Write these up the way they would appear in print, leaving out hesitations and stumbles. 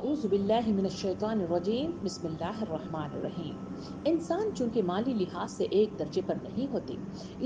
اعوذ باللہ من الشیطان الرجیم بسم اللہ الرحمن الرحیم۔ انسان چونکہ مالی لحاظ سے ایک درجے پر نہیں ہوتے،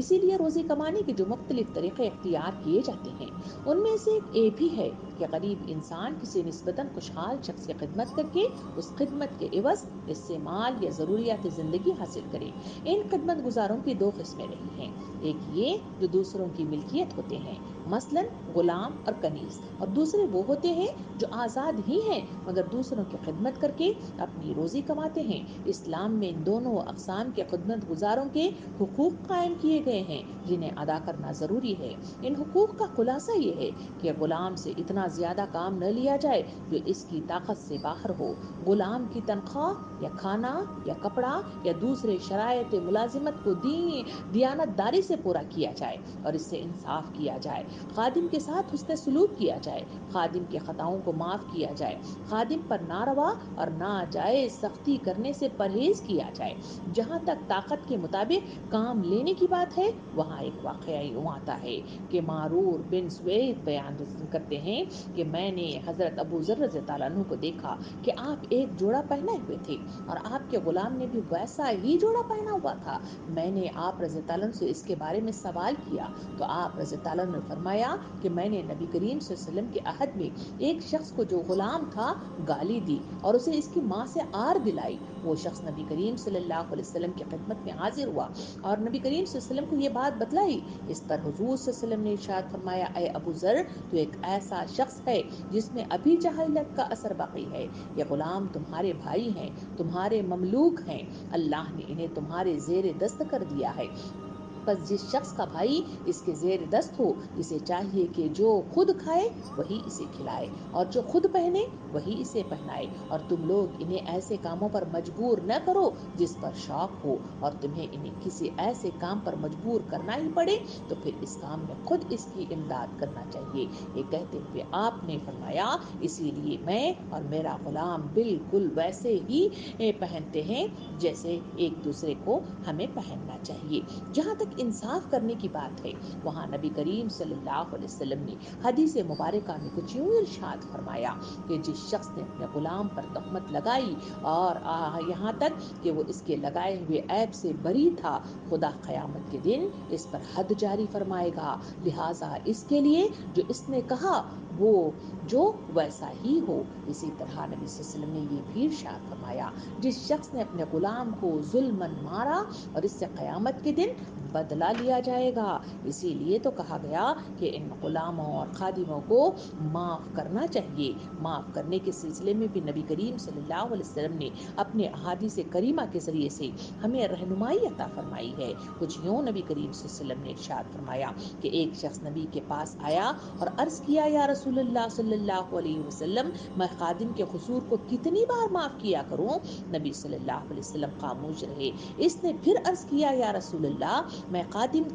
اسی لیے روزی کمانے کے جو مختلف طریقے اختیار کیے جاتے ہیں ان میں سے ایک یہ بھی ہے کہ غریب انسان کسی نسبتاً خوشحال شخص کی خدمت کر کے اس خدمت کے عوض اس سے مال یا ضروریات زندگی حاصل کرے۔ ان خدمت گزاروں کی دو قسمیں رہی ہیں، ایک یہ جو دوسروں کی ملکیت ہوتے ہیں مثلاً غلام اور کنیز، اور دوسرے وہ ہوتے ہیں جو آزاد ہی ہیں مگر دوسروں کی خدمت کر کے اپنی روزی کماتے ہیں۔ اسلام میں ان دونوں اقسام کے خدمت گزاروں کے حقوق قائم کیے گئے ہیں جنہیں ادا کرنا ضروری ہے۔ ان حقوق کا خلاصہ یہ ہے کہ غلام سے اتنا زیادہ کام نہ لیا جائے جو اس کی طاقت سے باہر ہو، غلام کی تنخواہ یا کھانا یا کپڑا یا دوسرے شرائط ملازمت کو دیانت داری سے پورا کیا جائے اور اس سے انصاف کیا جائے، خادم کے ساتھ حسن سلوک کیا جائے، خادم کے خطاؤں کو معاف کیا جائے، خادم پر ناروا اور ناجائز سختی کرنے سے پرہیز کیا جائے۔ جہاں تک طاقت کے مطابق کام لینے کی بات ہے، وہاں ایک واقعہ یوں آتا ہے کہ مارور بن سوید بیان کرتے ہیں کہ میں نے حضرت ابو ذر رضی اللہ عنہ کو دیکھا کہ آپ ایک جوڑا پہنے ہوئے تھے اور آپ کے غلام نے بھی ویسا ہی جوڑا پہنا ہوا تھا۔ میں نے آپ رضی اللہ عنہ سے اس کے بارے میں سوال کیا تو آپ رضی اللہ عنہ نے فرمایا کہ میں نے نبی کریم صلی اللہ علیہ وسلم کے عہد میں ایک شخص کو جو غلام تھا گالی دی اور اسے اس کی ماں سے آر دلائی۔ وہ شخص نبی کریم صلی اللہ علیہ وسلم کی خدمت میں حاضر ہوا اور نبی کریم صلی اللہ علیہ وسلم کو یہ بات بتلائی۔ اس پر حضور صلی اللہ علیہ وسلم نے ارشاد فرمایا، اے ابو ذر، تو ایک ایسا شخص ہے جس میں ابھی جاہلیت کا اثر باقی ہے۔ یہ غلام تمہارے بھائی ہیں، تمہارے مملوک ہیں، اللہ نے انہیں تمہارے زیر دست کر دیا ہے، بس جس شخص کا بھائی اس کے زیر دست ہو اسے چاہیے کہ جو خود کھائے وہی اسے کھلائے اور جو خود پہنے وہی اسے پہنائے، اور تم لوگ انہیں ایسے کاموں پر مجبور نہ کرو جس پر شوق ہو، اور تمہیں انہیں کسی ایسے کام پر مجبور کرنا ہی پڑے تو پھر اس کام میں خود اس کی امداد کرنا چاہیے۔ یہ کہتے ہوئے آپ نے فرمایا، اسی لیے میں اور میرا غلام بالکل ویسے ہی پہنتے ہیں جیسے ایک دوسرے کو ہمیں پہننا چاہیے۔ جہاں تک انصاف کرنے کی بات ہے، وہاں نبی کریم صلی اللہ علیہ وسلم نے حدیث مبارکہ میں کچھ یوں ارشاد فرمایا کہ جس شخص نے اپنے غلام پر تہمت لگائی اور یہاں تک کہ وہ اس کے لگائے ہوئے عیب سے بری تھا، خدا قیامت کے دن اس پر حد جاری فرمائے گا، لہٰذا اس کے لیے جو اس نے کہا وہ جو ویسا ہی ہو۔ اسی طرح نبی صلی اللہ علیہ وسلم نے یہ بھی ارشاد فرمایا، جس شخص نے اپنے غلام کو ظلماً مارا اور اس سے قیامت کے دن بدلہ لیا جائے گا۔ اسی لیے تو کہا گیا کہ ان غلاموں اور خادموں کو معاف کرنا چاہیے۔ معاف کرنے کے سلسلے میں بھی نبی کریم صلی اللہ علیہ وسلم نے اپنے احادیث کریمہ کے ذریعے سے ہمیں رہنمائی عطا فرمائی ہے۔ کچھ یوں نبی کریم صلی اللہ علیہ وسلم نے ارشاد فرمایا کہ ایک شخص نبی کے پاس آیا اور عرض کیا، یا رسول اللہ صلی اللہ علیہ وسلم، میں خادم کے قصور کو کتنی بار معاف کیا کروں؟ نبی صلی اللہ علیہ وسلم خاموش رہے۔ اس نے پھر عرض کیا، یا رسول اللہ، میں خادم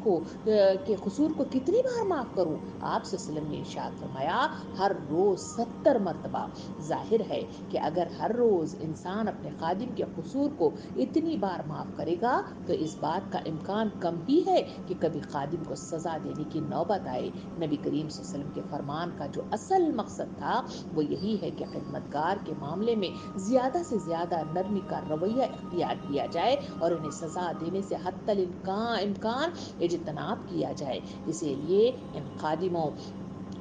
کے قصور کو کتنی بار معاف کروں؟ آپ صلی اللہ علیہ وسلم نے ارشاد فرمایا، ہر روز 70 مرتبہ۔ ظاہر ہے کہ اگر ہر روز انسان اپنے خادم کے قصور کو اتنی بار معاف کرے گا تو اس بات کا امکان کم ہی ہے کہ کبھی خادم کو سزا دینے کی نوبت آئے۔ نبی کریم صلی اللہ علیہ وسلم کے فرمان کا جو اصل مقصد تھا وہ یہی ہے کہ خدمتگار کے معاملے میں زیادہ سے زیادہ نرمی کا رویہ اختیار کیا جائے اور انہیں سزا دینے سے حتی الامکان اجتناب کیا جائے۔ اسی لیے ان خادموں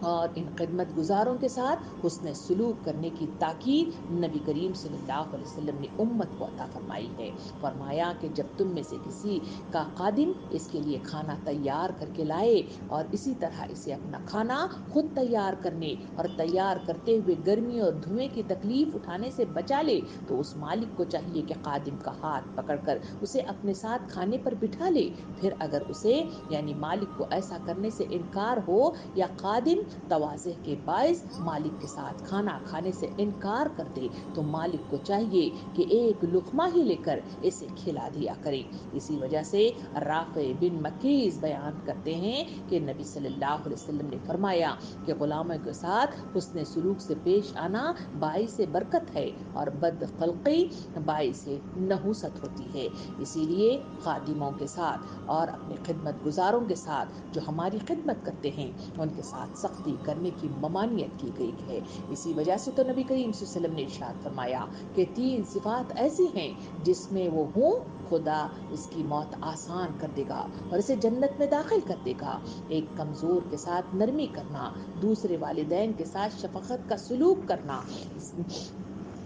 اور ان خدمت گزاروں کے ساتھ حسن سلوک کرنے کی تاکید نبی کریم صلی اللہ علیہ وسلم نے امت کو عطا فرمائی ہے۔ فرمایا کہ جب تم میں سے کسی کا خادم اس کے لیے کھانا تیار کر کے لائے اور اسی طرح اسے اپنا کھانا خود تیار کرنے اور تیار کرتے ہوئے گرمی اور دھویں کی تکلیف اٹھانے سے بچا لے تو اس مالک کو چاہیے کہ خادم کا ہاتھ پکڑ کر اسے اپنے ساتھ کھانے پر بٹھا لے۔ پھر اگر اسے یعنی مالک کو ایسا کرنے سے انکار ہو یا خادم تواضع کے باعث مالک کے ساتھ کھانا کھانے سے انکار کر دے تو مالک کو چاہیے کہ ایک لقمہ ہی لے کر اسے کھلا دیا کرے۔ اسی وجہ سے رافع بن مکیز بیان کرتے ہیں کہ نبی صلی اللہ علیہ وسلم نے فرمایا کہ غلاموں کے ساتھ حسن سلوک سے پیش آنا باعث برکت ہے اور بد خلقی باعث نحوست ہوتی ہے۔ اسی لیے خادموں کے ساتھ اور اپنے خدمت گزاروں کے ساتھ جو ہماری خدمت کرتے ہیں ان کے ساتھ سخت سختی کرنے کی ممانعت کی گئی ہے۔ اسی وجہ سے تو نبی کریم صلی اللہ علیہ وسلم نے ارشاد فرمایا کہ 3 صفات ایسی ہیں جس میں وہ ہوں خدا اس کی موت آسان کر دے گا اور اسے جنت میں داخل کر دے گا۔ ایک کمزور کے ساتھ نرمی کرنا، دوسرے والدین کے ساتھ شفقت کا سلوک کرنا۔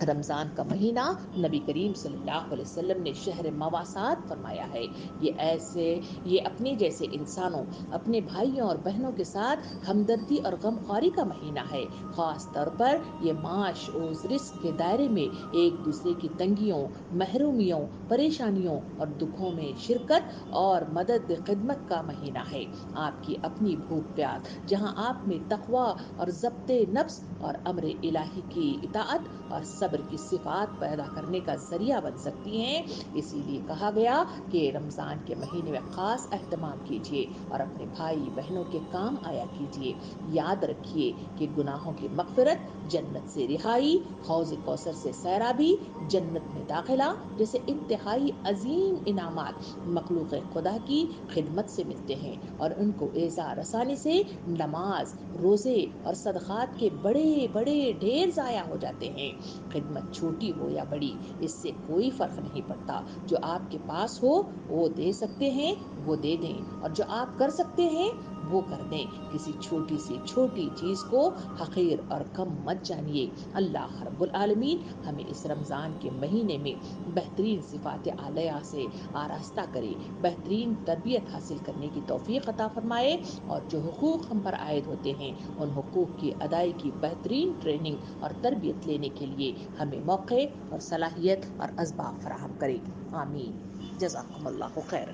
رمضان کا مہینہ نبی کریم صلی اللہ علیہ وسلم نے شہر مواسات فرمایا ہے۔ یہ اپنے جیسے انسانوں، اپنے بھائیوں اور بہنوں کے ساتھ ہمدردی اور غمخواری کا مہینہ ہے۔ خاص طور پر یہ معاش و رزق کے دائرے میں ایک دوسرے کی تنگیوں، محرومیوں، پریشانیوں اور دکھوں میں شرکت اور مدد خدمت کا مہینہ ہے۔ آپ کی اپنی بھوک پیاس جہاں آپ میں تقوی اور ضبط نفس اور امر الہی کی اطاعت اور صبر کی صفات پیدا کرنے کا ذریعہ بن سکتی ہیں۔ اسی لیے کہا گیا کہ رمضان کے مہینے میں خاص اہتمام کیجیے اور اپنے بھائی بہنوں کے کام آیا کیجیے۔ یاد رکھیے کہ گناہوں کی مغفرت، جنت سے رہائی، حوض کوثر سے سیرابی، جنت میں داخلہ جیسے انتہائی عظیم انعامات مخلوق خدا کی خدمت سے ملتے ہیں، اور ان کو اعزاز رسانی سے نماز، روزے اور صدقات کے بڑے بڑے ڈھیر ضائع ہو جاتے ہیں۔ خدمت چھوٹی ہو یا بڑی، اس سے کوئی فرق نہیں پڑتا۔ جو آپ کے پاس ہو وہ دے سکتے ہیں وہ دے دیں، اور جو آپ کر سکتے ہیں وہ کر دیں۔ کسی چھوٹی سے چھوٹی چیز کو حقیر اور کم مت جانیے۔ اللہ رب العالمین ہمیں اس رمضان کے مہینے میں بہترین صفات عالیہ سے آراستہ کرے، بہترین تربیت حاصل کرنے کی توفیق عطا فرمائے، اور جو حقوق ہم پر عائد ہوتے ہیں ان حقوق کی ادائیگی کی بہترین ٹریننگ اور تربیت لینے کے لیے ہمیں موقع اور صلاحیت اور اسباق فراہم کرے۔ آمین۔ جزاکم اللہ خیر۔